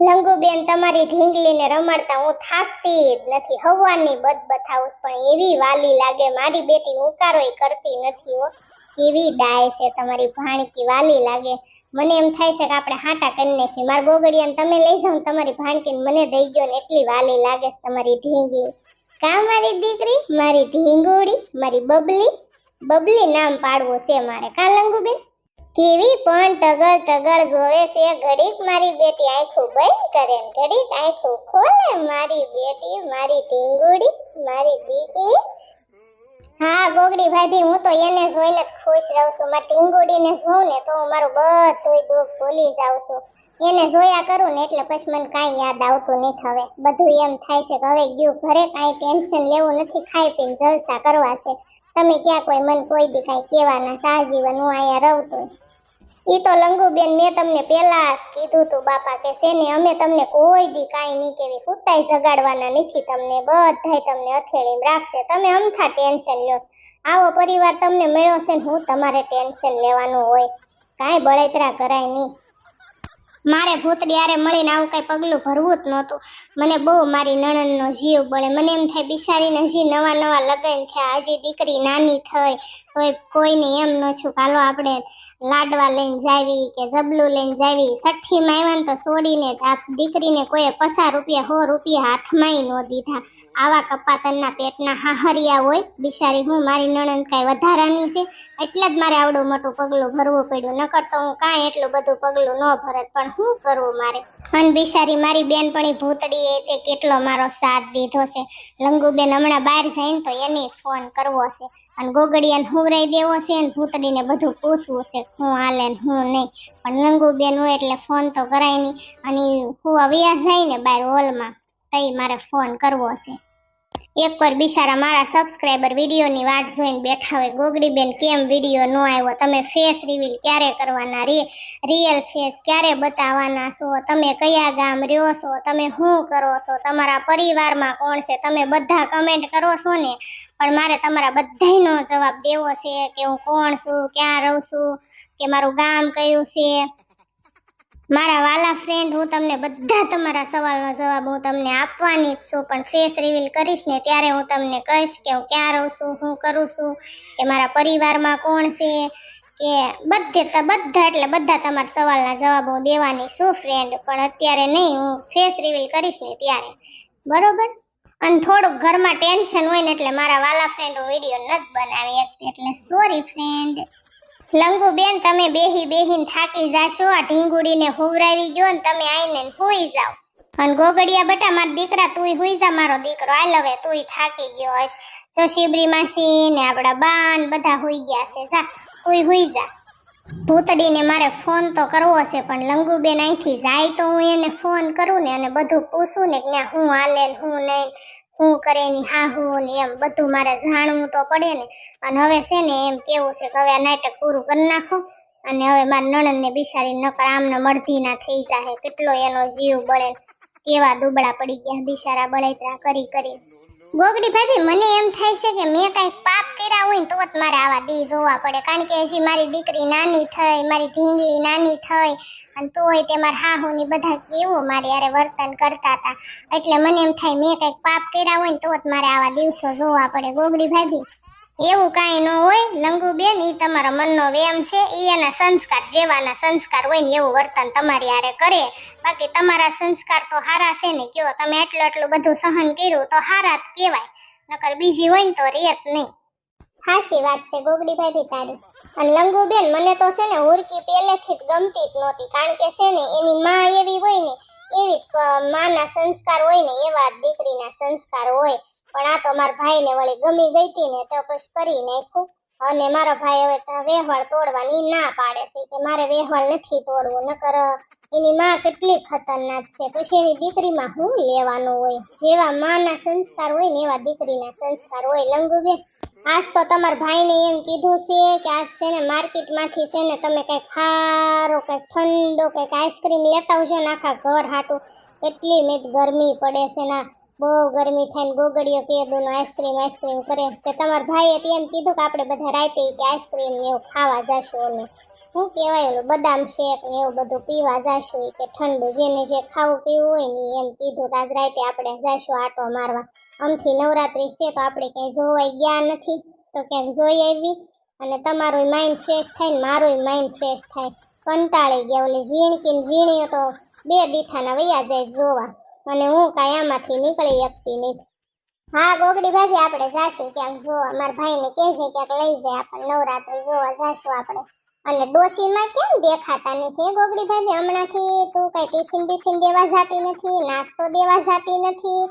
લંગુબેન તમારી ઢીંગલીને રમાડતા હું થાકતી જ નથી, હવાની બથાવું પણ એવી વાલી લાગે મારી બેટી, ઉકારોય કરતી નથી હો, કેવી ડાય છે તમારી ભાણકી, વાલી લાગે. મને એમ થાય છે કે આપણે હાટા કરી નાખીએ, મારા ગોગડિયાને તમે લઈ જાઓ તમારી ભાણકીને મને દઈ ગયો ને, એટલી વાલી લાગે છે તમારી ઢીંગલી. કા મારી દીકરી, મારી ઢીંગુડી, મારી બબલી, બબલી નામ પાડવું છે મારે, કા લંગુબેન? કેવી પણ ટગર ટગર જોવે છે, ઘડીક મારી બેટી આંખો બંધ કરે ને ઘડીક આંખો ખોલે, મારી બેટી, મારી ઢીંગુડી, મારી દીકરી. હા ગોગડી ભાભી, હું તો એને જોઈને ખુશ રહું છું, મારી ઢીંગુડીને જોઉં ને તો મારું બધું દુઃખ ભૂલી જાઉં છું. એને જોયા કરું ને એટલે પછી મને કાંઈ યાદ આવતું નથી. હવે બધું એમ થાય છે કે હવે ગયું ઘરે, કાંઈ ટેન્શન લેવું નથી, ખાઈ પીને જલસા કરવા છે. તમે ક્યાં કોઈ મને કોઈ દી કાંઈ કહેવાના, સાજીવન હું અહીંયા રહું છું. ઈ તો લંગુબેન મેં તમને પેલા કીધું તું બાપા કે છે ને, અમે તમને કોઈ દી કાંઈ નહીં કેવી, કુતાઈ જગાડવાના નથી તમને, બધાય તમને અથેળીમાં રાખશે, તમે અમથા ટેન્શન લ્યો. આવો પરિવાર તમને મળ્યો છે ને, હું તમારે ટેન્શન લેવાનું હોય, કાંઈ બળતરા કરાય નહીં. મારે ભૂતડી આરે મળીને આવું કઈ પગલું ભરવું જ નહોતું. મને બહુ મારી નણંદનો જીવ બળે, મને એમ થાય બિચારીને હજી નવા નવા લગ્ન થયા, હજી દીકરી નાની થઈ તોય કોઈને એમ ન છું હાલો આપણે લાડવા લઈને જાવી કે જબલું લઈને જાવી. છઠ્ઠીમાં આવ્યા ને તો છોડીને આ દીકરીને કોઈએ 50 રૂપિયા 100 રૂપિયા હાથમાંય ન દીધા. આવા કપાતનના પેટના હાહરિયા હોય બિચારી, હું મારી નણંદ કાંઈ વધારાની છે એટલે જ મારે આવડું મોટું પગલું ભરવું પડ્યું, નકર તો હું કાંઈ એટલું બધું પગલું ન ભરત, પણ શું કરવું મારે. અને બિચારી મારી બેનપણી ભૂતડી તે કેટલો મારો સાથ દીધો છે. લંગુબેન હમણાં બહાર જાય ને તો એને ફોન કરવો છે અને ગોગડિયાને હુવરાઈ દેવો છે ને ભૂતડીને બધું પૂછવું છે હું હાલે ને હું નહીં, પણ લંગુબેન હોય એટલે ફોન તો કરાય નહીં. અને હું વ્યાસ જાય ને બહાર હોલમાં તઈ મારે ફોન કરવો છે. એકવાર બિચારા મારા સબસ્ક્રાઈબર વિડીયોની વાટ જોઈને બેઠા હોય, ગોગડીબેન કેમ વિડીયો ન આવ્યો, તમે ફેસ રિવીલ ક્યારે કરવાના, રિયલ ફેસ ક્યારે બતાવવાના છો, તમે કયા ગામ રહ્યો છો, તમે શું કરો છો, તમારા પરિવારમાં કોણ છે, તમે બધા કમેન્ટ કરો છો ને, પણ મારે તમારા બધાયનો જવાબ દેવો છે કે હું કોણ છું, ક્યાં રહું છું, કે મારું ગામ કયું છે. મારા વાલા ફ્રેન્ડ, હું તમને બધા તમારા સવાલનો જવાબ હું તમને આપવાની જ છું, પણ ફેસ રિવીલ કરીશ ને ત્યારે હું તમને કહીશ કે હું ક્યાં રહું છું, શું કરું છું, કે મારા પરિવારમાં કોણ છે, કે બધા એટલે બધા તમારા સવાલના જવાબ હું દેવાની છું ફ્રેન્ડ, પણ અત્યારે નહીં, હું ફેસ રિવીલ કરીશ ને ત્યારે, બરોબર. અને થોડુંક ઘરમાં ટેન્શન હોય ને એટલે મારા વાલા ફ્રેન્ડ હું વિડીયો નથી બનાવી શકતી, એટલે સોરી ફ્રેન્ડ. લંગુબેન તમે બેહીને થાકી જાશો, આ ઢીંગુડીને હુવરાવી ગયો ને તમે આઈને હુઈ જાવ. અને ગોગડિયા બટા મારા દીકરા તુંય હુઈ જા, મારો દીકરો હાલ હવે તુંય થાકી ગયો હશ. જો શિબરી માસી ને આપણા બાન બધા હુઈ ગયા છે, જા તુંય હુઈ જા. ભૂતડીને મારે ફોન તો કરવો છે, પણ લંગુબેન અહીંથી જાય તો હું એને ફોન કરું ને અને બધું પૂછું ને કે હું હાલે ને હું નહીં, હું કરે ની હાહુ ને એમ બધું મારે જાણવું તો પડે ને. અને હવે છે ને એમ કેવું છે કે હવે આ નાટક પૂરું કરી નાખો, અને હવે મારા નણંદને બિચારી નકર આમને મળતી ના થઈ જાય, કેટલો એનો જીવ બળે, કેવા દુબળા પડી ગયા બિચારા બળતરા કરી. ગોગડી ભાભી મને એમ થાય છે કે મેં કાંઈક પાપ કર્યા હોય ને તો જ મારે આવા દી જોવા પડે, કારણ કે હજી મારી દીકરી નાની થઈ, મારી ઢીંગલી નાની થઈ, અને તોય તે મારા હાહુની બધા કેવું મારી યારે વર્તન કરતા હતા, એટલે મને એમ થાય મેં કંઈક પાપ કર્યા હોય ને તો જ મારે આવા દિવસો જોવા પડે. ગોગડી ભાભી એવું કાંઈ ન હોય લંગુબેન, ઈ તમારા મનનો વેમ છે, ઈ એના સંસ્કાર જેવાના સંસ્કાર હોય ને એવું વર્તન તમારી યારે કરે, બાકી તમારા સંસ્કાર તો હારા છે ને, કયો તમે એટલું બધું સહન કર્યું તો હારા જ કહેવાય, નકર બીજી હોય ને તો રેત નહીં. હાશી વાત છે ગોગડી ભાભી તારી. અને લંગુબેન મને તો છે ને હુરકી પહેલેથી જ ગમતી જ નહોતી, કારણ કે છે ને એની માં એવી હોય ને એવી માના સંસ્કાર હોય ને એવા દીકરીના સંસ્કાર હોય, પણ આ તો મારા ભાઈને વળી ગમી ગઈ હતી ને તો પછી કરી નાખ્યું. અને મારો ભાઈ હવે વેહવાળ તોડવાની ના પાડે છે કે મારે વેહવાળ નથી તોડવું, નકર એની માં કેટલી ખતરનાક છે, પછી એની દીકરીમાં શું લેવાનું હોય, જેવા માના સંસ્કાર હોય ને એવા દીકરીના સંસ્કાર હોય. લંગુબેન આજ તો તમારા ભાઈને એમ કીધું છે કે આજ છે ને માર્કેટમાંથી છે ને તમે કંઈક ખારો કંઈક ઠંડો કંઈક આઈસ્ક્રીમ લેતા આવજો ને આખા ઘર હાટું, એટલી મેં ગરમી પડે છે ના, બહુ ગરમી થાય ને ગોગડીઓ કેદું આઈસ્ક્રીમ કરે, કે તમારા ભાઈએ એમ કીધું કે આપણે બધા રાતે કે આઈસ્ક્રીમ એવું ખાવા જશું. અને હું કહેવાય ઓલું બદામ શેક ને એવું બધું પીવા જાશું કે ઠંડુ જેને જે ખાવું પીવું હોય ને એમ કીધું આજ રાતે આપણે જાશું આટો મારવા આમથી નવરાત્રી છે તો આપણે ક્યાંય જોવાઈ ગયા નથી તો ક્યાંક જોઈ આવી અને તમારું માઇન્ડ ફ્રેશ થાય ને મારું માઇન્ડ ફ્રેશ થાય કંટાળી ગયા ઓલી ઝીણકી ને ઝીણીઓ તો 2 દીઠાના વૈયા જાય જોવા અને હું કાંઈ આમાંથી નીકળી શકતી નથી હા ગોગડી ભાભી આપણે જાશું ક્યાંક જોવા મારા ભાઈને કહેશે ક્યાંક લઈ જાય આપણે નવરાત્રી જોવા જાશું આપણે અને ડોશીમાં કેમ દેખાતા નથી ગોગડી ભાભી હમણાંથી તું કઈ ટિફિન દેવા જાતી નથી નાસ્તો દેવા જાતી નથી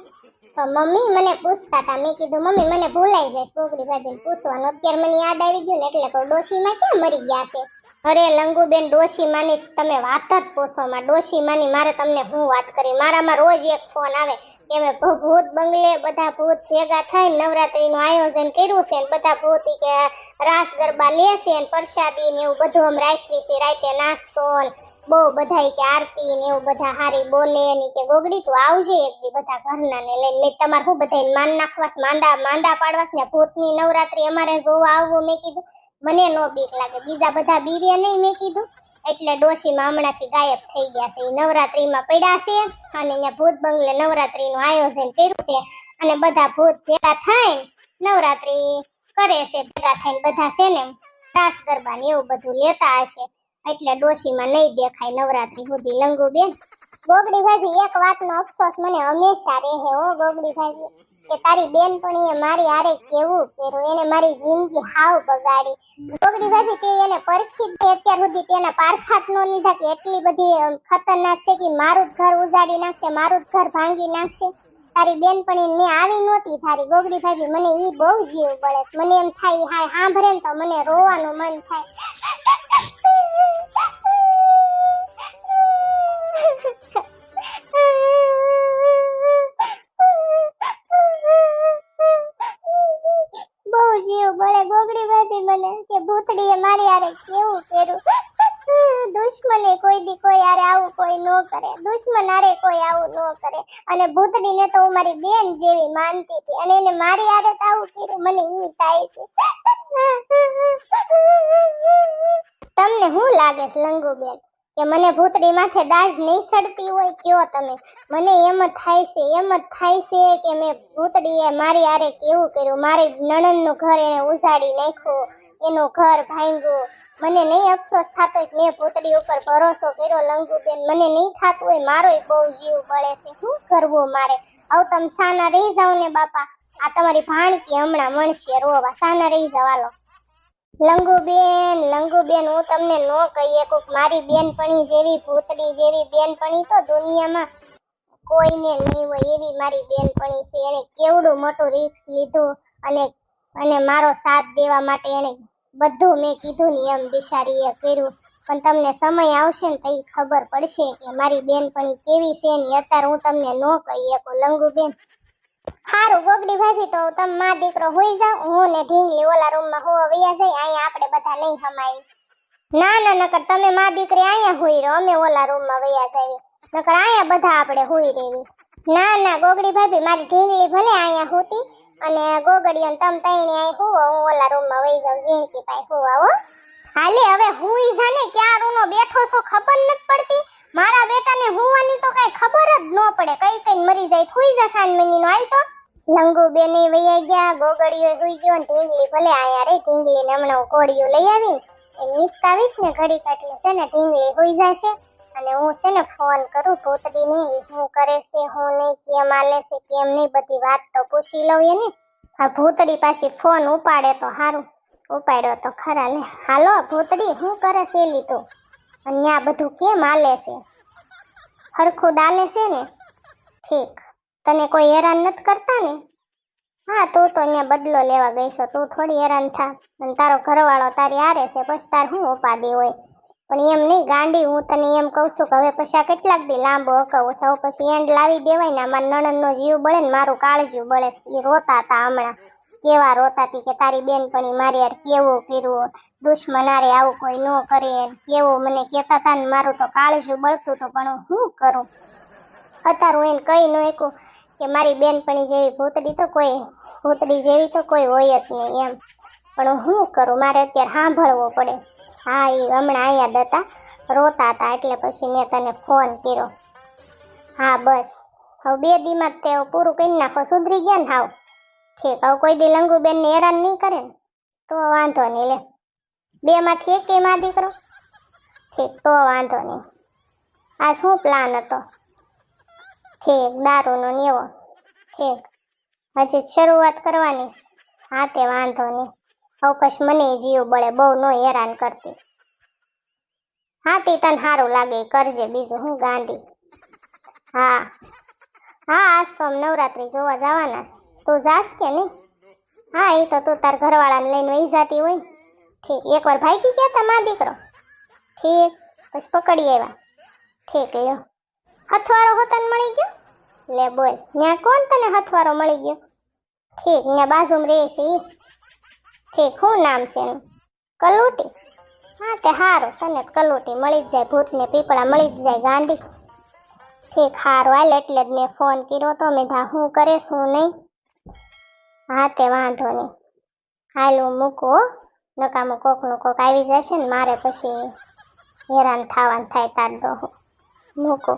તો મમ્મી મને પૂછતા હતા મેં કીધું મમ્મી મને ભૂલાઈ જાય ગોગડી ભાભીને પૂછવાનું અત્યારે મને યાદ આવી ગયું ને એટલે કહું ડોશીમાં કેમ મરી ગયા છે અરે લંગુબેન ડોશીમાની તમે વાત જ પૂછો માં ડોશીમાની મારે તમને હું વાત કરી મારામાં રોજ એક ફોન આવે કે મેં ભૂત બંગલે બધા ભૂત ભેગા થઈ નવરાત્રીનું આયોજન કર્યું છે ને બધા ભૂત કે રાસ ગરબા લેશે ને પ્રસાદી ને એવું બધું આમ રાખવી છે રાતે નાસ્તો ને બહુ બધા કે આરતી ને એવું બધા હારી બોલે ને કે ગોગડી તું આવજે એક દી બધા ઘરના ને લઈને મેં તમારે હું બધાને માન નાખવાસ માંદા પાડવાસ ને ભૂતની નવરાત્રી અમારે જોવા આવવું મેં કીધું મને નો બીક લાગે બીજા બધા બીવે નહીં મેં કીધું એટલે ડોશીમાં હમણાંથી ગાયબ થઈ ગયા છે નવરાત્રીમાં પડ્યા છે અને અહીંયા ભૂત બંગલે નવરાત્રીનું આયોજન કર્યું છે અને બધા ભૂત ભેગા થઈને નવરાત્રી કરે છે ભેગા થઈને બધા છે ને રાસ ગરબા ને એવું બધું લેતા હશે એટલે ડોશીમાં નહીં દેખાય નવરાત્રી સુધી લંગુબેન ગોગડી ભાભી એક વાતનો અફસોસ મને હંમેશા રહે હો ગોગડી ભાભી કે તારી બેનપણીએ મારી હારે કેવું કર્યું એને મારી જિંદગી હાવ બગાડી ગોગડી ભાભી તે એને પરખી જ અત્યાર સુધી તેના પારખાત નો લીધા કે એટલી બધી ખતરનાક છે કે મારું જ ઘર ઉજાડી નાખશે મારું જ ઘર ભાંગી નાખશે તારી બેનપણી મેં આવી નહોતી તારી ગોગડી ભાભી મને ઈ બહુ જીવ બળે મને એમ થાય હાય સાંભળે ને તો મને રોવાનું મન થાય બહુ જીવ બળે ગોગડી ભાભી મને કે ભૂતડીએ મારી હારે કેવું કર્યું દુશ્મને કોઈ દી કોઈ હારે આવું કોઈ નો કરે દુશ્મન હારે કોઈ આવું નો કરે અને ભૂતડીને તો હું મારી બેન જેવી માનતી હતી અને એને મારી હારે તો આવું કર્યું મને ઈ થાય છે તમને શું લાગે છે લંગુબેન કે મને ભૂતડી માથે દાજ નહીં સડતી હોય કયો તમે મને એમ જ થાય છે કે મેં ભૂતડીએ મારી હારે કેવું કર્યું મારી નણંદનું ઘર એને ઉજાડી નાખ્યું એનું ઘર ભાંગ્યું મને નહીં અફસોસ થતો કે મેં ભૂતડી ઉપર ભરોસો કર્યો લંગુબેન મને નહીં થતું હોય મારોય બહુ જીવ બળે છે શું કરવું મારે આવ તમે સાના રહી જાવ ને બાપા આ તમારી ભાણકી હમણાં મળશે રોવા સાના રહી જાવ હાલો લંગુબેન હું તમને નો કહીએ કોક મારી બેનપણી જેવી ભૂતડી જેવી બેનપણી તો દુનિયામાં કોઈને નહીં હોય એવી મારી બેનપણી છે એને કેવડું મોટું રિસ્ક લીધું અને મારો સાથ દેવા માટે એને બધું મેં કીધું ને એમ બિચારીએ કર્યું પણ તમને સમય આવશે ને તો ખબર પડશે કે મારી બેનપણી કેવી છે ને અત્યારે હું તમને નો કહી શકું લંગુબેન હારું ગોગડી ભાભી તો તમે માં દીકરો હોઈ જાવ હું ને ઢીંગલી ઓલા રૂમમાં હોવા વયા જાય અહીંયા આપણે બધા નહીં હમાઈ ના નકર તમે માં દીકરી અહીંયા હોઈ રહો અમે ઓલા રૂમમાં વયા જાય નકર અહીંયા બધા આપણે હોઈ રહેવી ના ગોગડી ભાભી મારી ઢીંગલી ભલે અહીંયા હોતી અને ગોગડીઓ તમ તઈને અહીં હોવો હું ઓલા રૂમમાં વઈ જાઉં ઝીણકી પાસે હોવા હો હાલે હવે હુઈ જાને ક્યારનો બેઠો છો ખબર નથી પડતી મારા બેટાને હુવાની તો કઈ ખબર જ ન પડે કઈ મરી જાય હુઈ જા સાનમનીનો આઈ તો લંગુબેન એ વૈયા ગયા ગોગડીઓ હુઈ ગયો ને ઢીંગલી ભલે આયા રે ઢીંગલીને હમણાં કોળીઓ લઈ આવીને એ નિસકાવીશ ને ઘડી કાટલે છે ને ઢીંગલી હુઈ જશે અને હું છે ને ફોન કરું ભૂતડીને એ શું કરે છે હું નહીં કેમ આલે છે કેમ નહીં બધી વાત તો પૂછી લઉં એને આ ભૂતડી પાછી ફોન ઉપાડે તો સારું ઉપાડ્યો તો ખરા લે હાલો ભૂતડી શું કરે છે લીધો અને આ બધું કેમ હાલે છે હરખું દાલે છે ને ઠીક તને કોઈ હેરાન નથી કરતા ને હા તું તો અહીંયા બદલો લેવા ગઈ છો તું થોડી હેરાન થા અને તારો ઘરવાળો તારી હારે છે પછી તાર શું ઉપાદી હોય પણ એમ નહીં ગાંડી હું તને એમ કહું છું કે હવે પછી આ કેટલાક દી લાંબો હકાવું છે પછી એન્ડ લાવી દેવાય ને મારા નણંદનો જીવ બળે ને મારું કાળજું બળે એ રોતા હતા હમણાં કેવા રોતા હતી કે તારી બેનપણી મારી યાર કેવું કર્યું દુશ્મનારે આવું કોઈ ન કરે કેવું મને કહેતા હતા ને મારું તો કાળજું બળતું હતું પણ હું શું કરું અત્યારે હું એને કહી ન શકું કે મારી બેનપણી જેવી ભૂતડી જેવી તો કોઈ હોય જ નહીં એમ પણ હું શું કરું મારે અત્યારે સાંભળવો પડે હા એ હમણાં અહીંયા જ હતા, રોતા હતા એટલે પછી મેં તને ફોન કર્યો. હા બસ હવે 2 દીમાં જ તે પૂરું કરી નાખો, સુધરી ગયા ને હાવ. ઠીક, હવે કોઈ દી લંગુબેનને હેરાન નહીં કરે ને તો વાંધો નહીં. લે 2 માંથી એક માં દીકરો? ઠીક, તો વાંધો નહીં. આ શું પ્લાન હતો? ઠીક, દારૂનો ને એવો? ઠીક, હજી શરૂઆત કરવાની? હા તે વાંધો નહીં. અવકાશ મને જીવ બળે, બહુ ન હેરાન કરતી. હા તે તને સારું લાગે કરજે, બીજું હું ગાંડી. હા હા, આજ તો અમે નવરાત્રી જોવા જવાના. તું જાસ કે નહીં? હા એ તો તું તાર ઘરવાળાને લઈને વહી જતી હોય. ઠીક, એકવાર ભાગી ગયા તા મા દીકરો? ઠીક, પછી પકડી આવ્યા? ઠીક, લ્યો હથવારો હોતન મળી ગયો? લે બોલ, ત્યાં કોણ તને હથવારો મળી ગયો? ઠીક, ત્યાં બાજુમાં રહે છે ઈ? ઠીક, શું નામ છે એનું? કલુટી? હા તે હારું, તને કલુટી મળી જ જાય, ભૂતને પીપળા મળી જ જાય ગાંડી. ઠીક, હારું હાલ, એટલે જ મેં ફોન કર્યો તો. મેં ધા શું કરે શું નહીં. હા તે વાંધો નહીં, હાલ હું મૂકું હો, નકામું કોકનું કોક આવી જશે ને મારે પછી હેરાન થવાનું થાય. તાર દો હું મૂકું.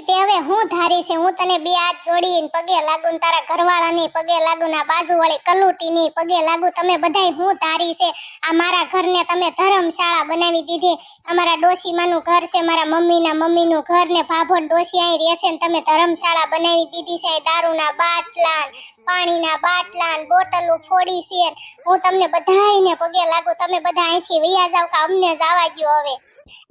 તે હવે હું ધારી છે, હું તને 2 હાથ જોડીને પગે લાગુ ને તારા ઘરવાળાને પગે લાગુ ને આ બાજુવાળી કલુટીની પગે લાગુ. તમે બધાય હું ધારી છે, આ મારા ઘરને તમે ધર્મશાળા બનાવી દીધી. અમારા ડોશીમાનું ઘર છે, મારા મમ્મીના મમ્મીનું ઘર ને ભાભો ડોશી અહીં રહેશે ને તમે ધર્મશાળા બનાવી દીધી છે. દારૂના બાટલા, પાણીના બાટલા, બોટલો ફોડી છે. હું તમને બધાયને પગે લાગુ, તમે બધા અહીંથી વયા જાવ કે અમને જવા દ્યો હવે.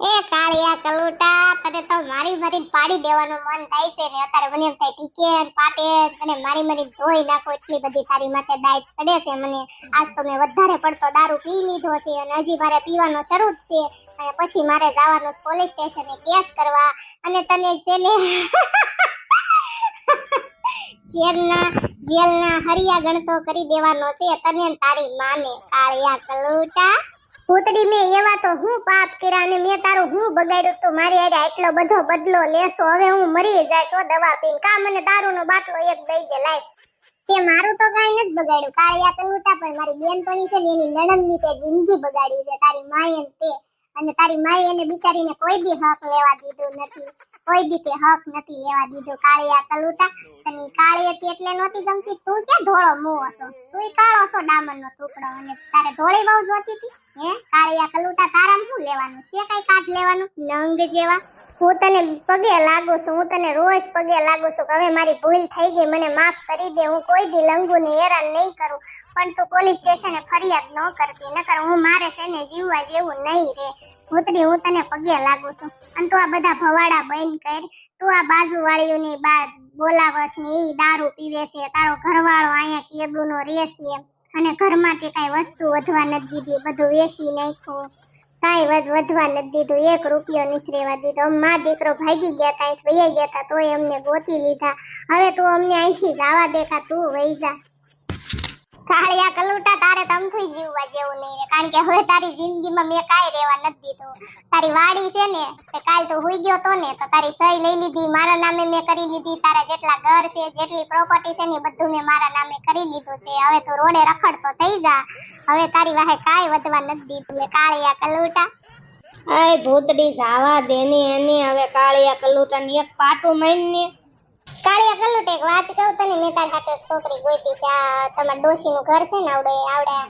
એ કાળિયા કલુટા, તને તો મારી મારી પાડી દેવાનું મન થાય છે ને. અત્યારે મને એમ થાય ટીકે પાટે તને મારી ધોઈ નાખો, એટલી બધી તારી માથે દાઈત ચડે છે મને. આજ તો મેં વધારે પડતો દારૂ પી લીધો છે અને હજી મારે પીવાનો શરૂ જ છે. અને પછી મારે જવાનું પોલીસ સ્ટેશને કેસ કરવા અને તને છે ને જેલના હરિયા ગણતો કરી દેવાનો છે તને તારી માને. કાળિયા કલુટા, ભૂતડી મેં એવા તો હું પાપ કર્યા અને મેં તારું હું બગાડ્યું તું. મારી આરે એટલો બધો બદલો લેશો? હવે હું મરી જાઈશ દવા પીને. કા મને દારૂનો બાટલો એક દઈ દે લાય. તે મારું તો કાઈ નથી બગાડ્યું કાળિયા કલુટા, પણ મારી બેનપણી છે ને એની નણંદની તે જિંદગી બગાડી છે તારી માએ તે. અને તારી માએ એને બિચારીને કોઈ દી હક લેવા દીધું નથી, કોઈ દી તે હક નથી લેવા દીધું. કાળિયા કલુટા, તને કાળી હતી એટલે નહોતી ગમતી? તું ક્યાં ધોળો મુવો છો? તું કાળો છો ડામરનો ટુકડો અને તારે ધોળી બહુ જોતી હતી હે? કાળિયા કલુટા, તારામ શું લેવાનું છે? કઈ કાઢ લેવાનું નંગ જેવા. હું તને પગે લાગુ છું, હું તને રોજ પગે લાગુ છું કે હવે મારી ભૂલ થઈ ગઈ, મને માફ કરી દે. હું કોઈ દી લંગુને હેરાન નહીં કરું, પણ તું પોલીસ સ્ટેશને ફરિયાદ ન કરતી, નકર હું મારે છે ને જીવવા જેવું નહીં રે. ભૂતડી, હું તને પગે લાગુ છું. અને તું આ બધા ભવાડા બંધ કર. તું આ બાજુવાળીઓની બાદ બોલાવસ ને ઈ દારૂ પીવે છે, તારો ઘરવાળો અહીંયા કેદુનો રહેશે અને ઘરમાં તે કાંઈ વસ્તુ વધવા નથી દીધી, બધું વેચી નાખ્યું, કાંઈ વધવા નથી દીધું, 1 રૂપિયો નથી રહેવા દીધો. મા દીકરો ભાગી ગયા તા, વહી ગયા તા, તોય અમને ગોતી લીધા. હવે તું અમને અહીંથી જવા દેખા, તું વહી જા. કાળિયા કલુટા, તારે તમથું જીવવા જેવું નહીં રે, કારણ કે હવે તારી જિંદગીમાં મેં કાંઈ રહેવા નથી દીધું. તારી વાડી છે ને તે કાલ તો હુઈ ગયો તો ને તો તારી સહી લઈ લીધી, મારા નામે મેં કરી લીધી. તારા જેટલા ઘર છે, જેટલી પ્રોપર્ટી છે ને બધું મેં મારા નામે કરી લીધું છે. હવે તું રોડે રખડતો થઈ જા, હવે તારી વાહે કાંઈ વધવા નથી દીધું. કાળિયા કલુટા, આય ભૂતડી જાવા દેને એને. હવે કાળિયા કલુટાની એક પાટું મારીને. કાળિયા કલુટ, એક વાત કહું તને, મેં તારા હાથે છોકરી ગોતી છે. આ તમારા ડોશીનું ઘર છે ને આવડે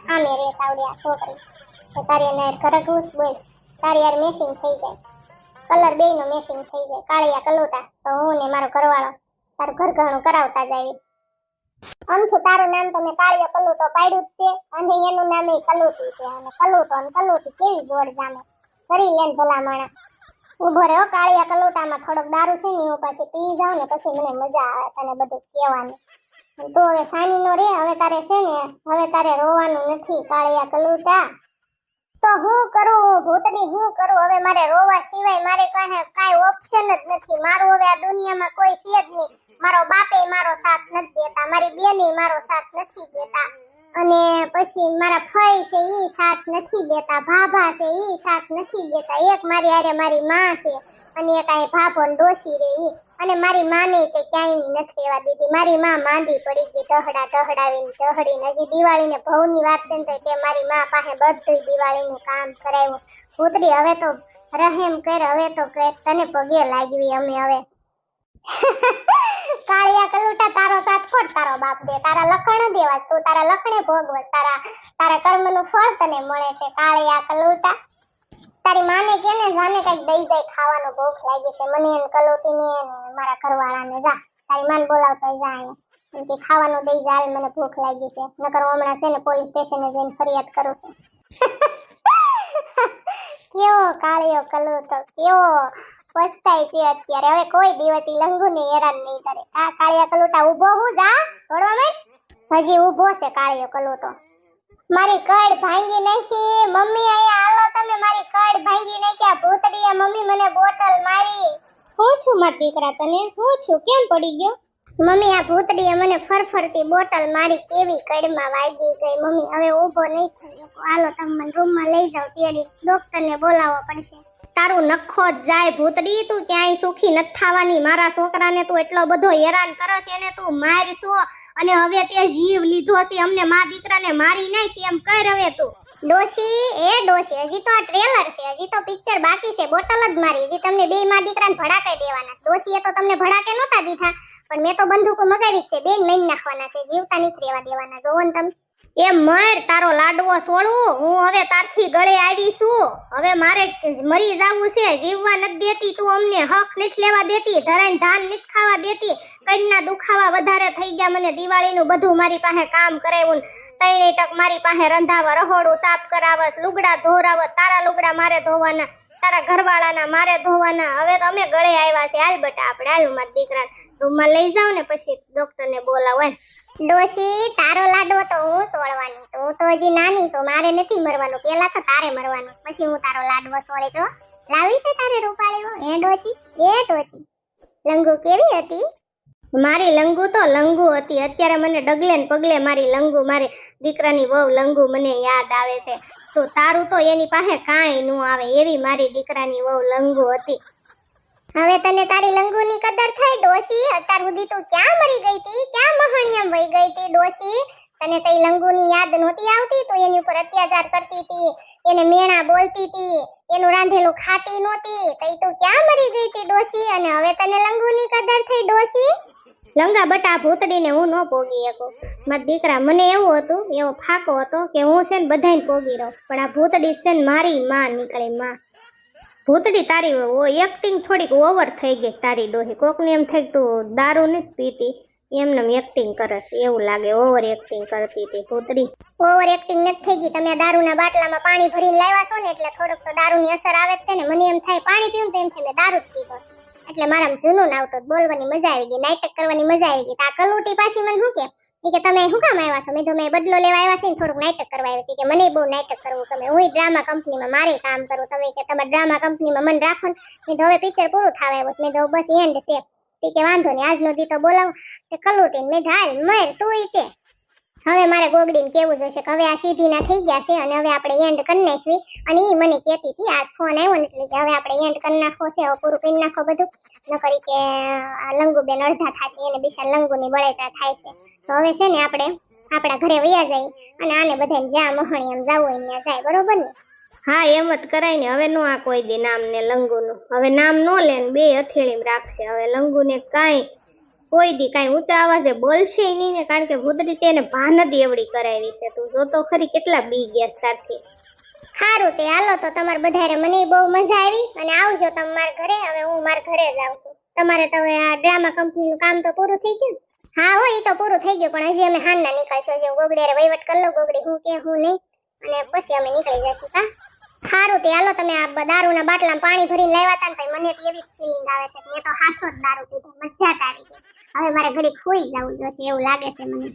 સામે રહેત આવડે આ છોકરી, તો તારી એને ઘરે ઘૂસ બોલ, તારી યાર મેચિંગ થઈ જાય, કલર બેયનો મેચિંગ થઈ જાય. કાળિયા કલુટા, તો હું ને મારો ઘરવાળો તારું ઘર ઘણું કરાવતા જાય. અમથું તારું નામ તો મેં કાળિયો કલુટો પાડ્યું જ છે અને એનું નામ એ કલુટી છે. અને કલુટો અને કલુટી કેવી ગોળ જામે, કરી લેન ભલા માણા. ઉભો રહ્યો કાળિયા કલુટામાં થોડોક દારૂ છે ને હું પાછી પી જાઉં ને પછી મને મજા આવે તને બધું કહેવાનું. તો હવે સાની નો રે, હવે તારે છે ને હવે તારે રોવાનું નથી કાળિયા કલુટા. તો હું કરું ભૂતડી, હું કરું હવે? મારે રોવા સિવાય મારે કાંઈ ઓપ્શન જ નથી. મારું હવે આ દુનિયામાં કોઈ છે જ નહીં. મારો બાપે મારો સાથ નથી દેતા, મારી બેને મારો સાથ નથી દેતા, અને પછી મારા ફઈ છે ઈ સાથ નથી દેતા, ભાભા છે ઈ સાથ નથી દેતા, એક મારી આરે મારી માં છે અને એક આ ભાભો ને ડોશી રે ઈ. અને મારી માને તે ક્યાંય નથી રહેવા દીધી. મારી માં માંદી પડી ગઈ, ટહડાવીને હજી દિવાળીને ભવની વાત છે ને તે મારી માં પાસે બધું દિવાળીનું કામ કરાવ્યું. ભૂતડી હવે તો રહેમ કર, હવે તો કર, તને પગે લાગવી અમે હવે. કાળિયા કલુટા તારો સાથ ખોટ તારો બાપ દે, તારા લખણ દેવા, તું તારા લખણે ભોગવ, તારા કર્મનું ફળ તને મળે છે. કાળિયા કલુટા તારી માને કે ને જાને કઈક દઈ જાય, ખાવાનું ભૂખ લાગી છે મને ને કલોટીને ને મારા ઘરવાળાને. જા તારી માન બોલાવતા જા અહીંયા, એમ કે ખાવાનું દઈ જાય, મને ભૂખ લાગી છે, નકર હમણાં છે ને પોલીસ સ્ટેશને જઈને ફરિયાદ કરું છું. કેવો કાળિયો કલુટો, કેવો પસ્તાય છે અત્યારે. હવે કોઈ દિવસ લંગુને હેરાન નહીં કરે. આ કાળિયા કલુટા ઊભો હું જા થોડો મે હજી ઊભો છે કાળિયો કલુટો. મારી કડ ભાંગી નાખી મમ્મી, અહીંયા હાલો તમે, મારી કડ ભાંગી નાખ્યા ભૂતડીએ. મમ્મી મને બોટલ મારી. હું છું મારા દીકરા, તને હું છું, કેમ પડી ગયો? મમ્મી આ ભૂતડીએ મને ફરફરતી બોટલ મારી, કેવી કડમાં વાગી ગઈ. મમ્મી હવે ઊભો નહીં થઈ શકો, હાલો તમે મને રૂમમાં લઈ જાઓ, તેડી ડોક્ટરને બોલાવવો પડશે. તારું નખો જ જાય ભૂતડી, તું ક્યાંય સુખી નથી થવાની. મારા છોકરાને તું એટલો બધો હેરાન કરે છે ને તું મારશો, અને હવે તે જીવ લીધો છે, અમને મા દીકરાને મારી નાખી એમ કર હવે તું. ડોશી હજી તો આ ટ્રેલર છે, હજી તો પિક્ચર બાકી છે. બોટલ જ મારી, હજી તમને બે મા દીકરાને ભડાકે દેવાના. ડોશીએ તો તમને ભડાકે નહોતા દીધા, પણ મેં તો બંદૂકો મગાવી છે, બેન મેન નાખવાના છે, જીવતા નથી રહેવા દેવાના. જોવો ને તમે. એ મર, તારો લાડવો છોડું, હું હવે તારથી ગળે આવી છું. હવે મારે મરી જવું છે, જીવવા નથી દેતી તું અમને, હક નથી લેવા દેતી, ધરાઈને ધાન નથી ખાવા દેતી. કઈના દુખાવા વધારે થઈ ગયા મને. દિવાળીનું બધું મારી પાસે કામ કરાવ્યું, 3 ટક મારી પાસે રંધાવા, રહોડું સાફ કરાવસ, લુગડા ધોરાવસ, તારા લુગડા મારે ધોવાના, તારા ઘરવાળાના મારે ધોવાના. હવે તો અમે ગળે આવ્યા છે. હાલ બેટા આપણે હાલ મારા દીકરા રૂમમાં લઈ જાવ ને પછી ડોક્ટરને બોલાવો. ડોશી તારો લાડવો તો હું તોડવાની, તો હું તો હજી નાની છું, મારે નથી મરવાનું, પેલા તો તારે મરવાનું, પછી હું તારો લાડવો તોડે. જો લાવી છે તારે રૂપાળીઓ. એ ડોચી લંગુ કેવી હતી? મારી લંગુ તો લંગુ હતી. અત્યારે મને ડગલે ને પગલે મારી લંગુ, મારી દીકરાની વહુ લંગુ મને યાદ આવે છે. તો તારું તો એની પાસે કાંઈ ન આવે એવી મારી દીકરાની વહુ લંગુ હતી. હવે તને તારી લંગુની કદર થાય ડોશી? અત્યાર સુધી તું ક્યાં મરી ગઈ હતી, ક્યાં મહાણિયામ વહી ગઈ હતી ડોશી? તને તઈ લંગુની યાદ નહોતી આવતી? તું એની ઉપર અત્યાચાર કરતી હતી, એને મેણા બોલતી હતી, એનું રાંધેલું ખાતી નહોતી, તઈ તું ક્યાં મરી ગઈ હતી ડોશી? અને હવે તને લંગુની કદર થઈ ડોશી? લંગા બટા ભૂતડીને હું ન પોગી શકું. મારા દીકરા મને એવું હતું, એવો ફાકો હતો કે હું છે ને બધાને પોગી રહું, પણ આ ભૂતડી છે ને મારી માં નીકળે. માં ભૂતડી તારી એક્ટિંગ થોડીક ઓવર થઈ ગઈ તારી ડોહી. કોકને એમ થાય તું દારૂ નથી પીતી, એમને એક્ટિંગ કરે એવું લાગે, ઓવર એક્ટિંગ કરતી હતી ભૂતડી. ઓવર એક્ટિંગ નથી થઈ ગઈ. તમે દારૂના બાટલામાં પાણી ભરીને લાવ્યા છો ને એટલે થોડુંક તો દારૂની અસર આવે છે ને. મને એમ થાય પાણી પીવું તો એમ થાય મેં દારૂ જ પીધો, એટલે મારામાં જૂનું આવતો, બોલવાની મજા આવી ગઈ, નાટક કરવાની મજા આવી ગઈ. આ કલુટી પાછી મને શું કે તમે શું કામ આવ્યા છો? મેં તો મેં બદલો લેવા આવ્યા છે ને થોડુંક નાટક કરવા આવી કે મને બહુ નાટક કરવું તમે. હું ડ્રામા કંપનીમાં મારે કામ કરું, તમે કે તમારા ડ્રામા કંપનીમાં મને રાખો ને. મેં તો હવે પિક્ચર પૂરું થવા આવ્યું, મેં તો બસ એન્ડ છે. કે વાંધો નહીં, આજનો દી તો બોલાવો તે કલુટીને. મેં હાલ મર તું તે. હવે મારે ગોગડીને કેવું જોશે કે હવે આ સીધીના થઈ ગયા છે અને હવે આપણે એન્ડ કરી નાખવી. અને એ મને કહેતી હતી, આ ફોન આવ્યો ને એટલે કે હવે આપણે એન્ડ કરી નાખવો છે, હવે પૂરું કરી નાખો બધું. ન કરી કે આ લંગુબેન અડધા થશે, એને બિચાર લંગુની બળેતા થાય છે. તો હવે છે ને આપણે આપણા ઘરે વયા જઈ અને આને બધાને જ્યાં મહણી એમ જવું હોય ત્યાં જાય, બરોબર ને? હા એમ જ કરાય ને. હવે નો આ કોઈ દી નામ ને લંગુનું, હવે નામ નો લે ને બે હથેળીમાં રાખશે. હવે લંગુને કાંઈ કોઈ દી કાંઈ ઊંચા આવાજે બોલશે નહીં ને, કારણ કે ભૂતરી તેને ભાન જ એવડી કરાવી છે. તું જોતો ખરી કેટલા બી ગયા સાથે. સારું તે હાલો તો તમારે બધારે મને બહુ મજા આવી અને આવજો તમે મારા ઘરે. હવે હું મારા ઘરે જ આવું છું. તમારે તો હવે આ ડ્રામા કંપનીનું કામ તો પૂરું થઈ ગયું? હા હો, એ તો પૂરું થઈ ગયું, પણ હજી અમે હાંજના નીકળશું. હજી ગોગડીયારે વહીવટ કરી લો, ગોગડી હું કે હું નહીં, અને પછી અમે નીકળી જશું. કા સારું તે હાલો. તમે આ દારૂના બાટલામાં પાણી ભરીને લાવ્યા હતા ને, મને એવી જ ફિલિંગ આવે છે. મેં તો હાસો જ દારૂ પીધો, મજા જ આવી ગઈ. હવે મારે ઘડી ખોઈ જવું જોશે એવું લાગે છે મને.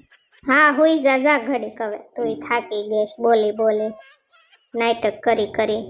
હા હોઈ જા ઘડીક, હવે તું થાકી ગઈશ બોલી નાટક કરી.